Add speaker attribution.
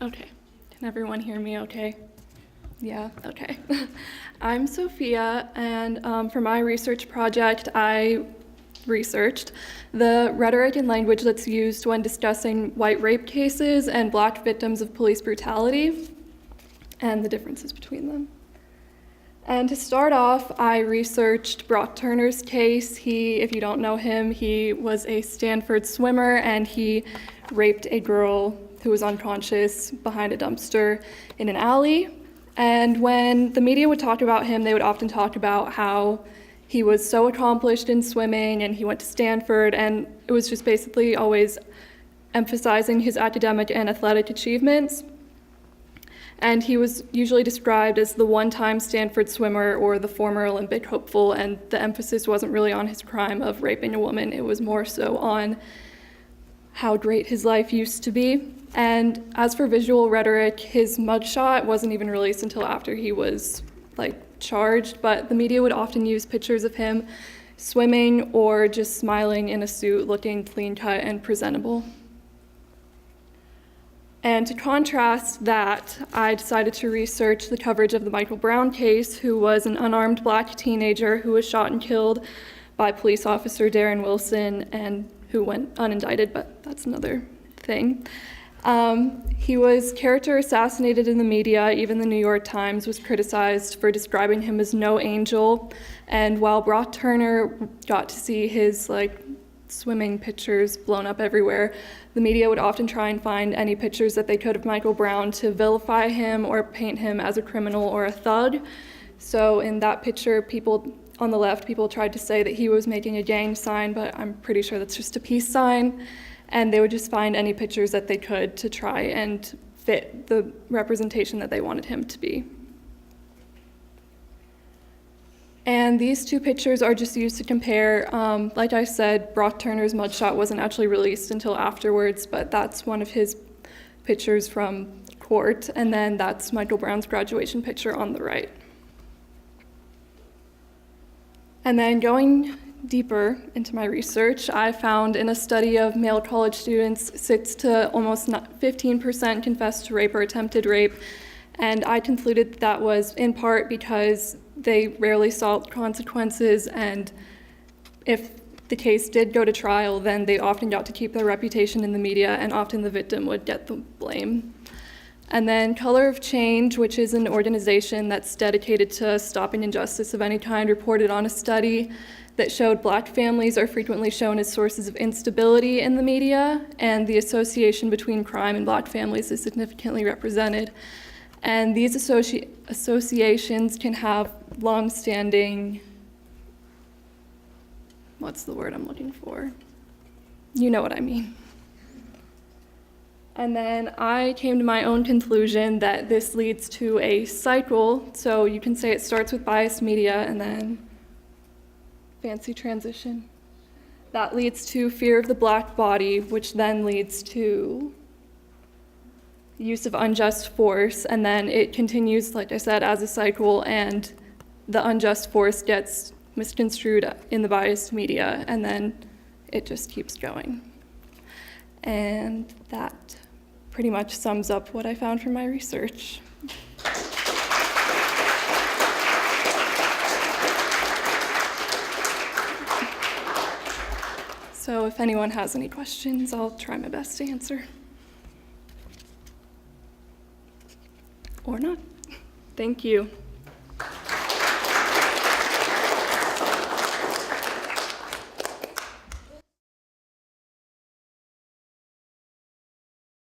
Speaker 1: Okay. Can everyone hear me okay? Yeah, okay. I'm Sophia, and for my research project, I researched the rhetoric and language that's used when discussing white rape cases and Black victims of police brutality and the differences between them. And to start off, I researched Brock Turner's case. If you don't know him, he was a Stanford swimmer and he raped a girl who was unconscious behind a dumpster in an alley. And when the media would talk about him, they would often talk about how he was so accomplished in swimming and he went to Stanford, and it was just basically always emphasizing his academic and athletic achievements. And he was usually described as the one-time Stanford swimmer or the former Olympic hopeful, and the emphasis wasn't really on his crime of raping a woman. It was more so on how great his life used to be. And as for visual rhetoric, his mugshot wasn't even released until after he was charged, but the media would often use pictures of him swimming or just smiling in a suit, looking clean-cut and presentable. And to contrast that, I decided to research the coverage of the Michael Brown case, who was an unarmed Black teenager who was shot and killed by police officer Darren Wilson, and who went unindicted, but that's another thing. He was character assassinated in the media. Even the New York Times was criticized for describing him as no angel. And while Brock Turner got to see his swimming pictures blown up everywhere, the media would often try and find any pictures that they could of Michael Brown to vilify him or paint him as a criminal or a thug. So in that picture, people on the left, people tried to say that he was making a gang sign, but I'm pretty sure that's just a peace sign. And they would just find any pictures that they could to try and fit the representation that they wanted him to be. And these two pictures are just used to compare. Like I said, Brock Turner's mugshot wasn't actually released until afterwards, but that's one of his pictures from court, and then that's Michael Brown's graduation picture on the right. And then going deeper into my research, I found in a study of male college students, 6 to almost 15% confessed to rape or attempted rape, and I concluded that was in part because they rarely saw consequences, and if the case did go to trial, then they often got to keep their reputation in the media, and often the victim would get the blame. And then Color of Change, which is an organization that's dedicated to stopping injustice of any kind, reported on a study that showed Black families are frequently shown as sources of instability in the media, and the association between crime and Black families is significantly represented. And these associations can have long-standing, what's the word I'm looking for? You know what I mean. And then I came to my own conclusion that this leads to a cycle. So you can say it starts with biased media and then fancy transition. That leads to fear of the Black body, which then leads to use of unjust force, and then it continues, like I said, as a cycle, and the unjust force gets misconstrued in the biased media, and then it just keeps going. And that pretty much sums up what I found from my research. So if anyone has any questions, I'll try my best to answer. Or not. Thank you.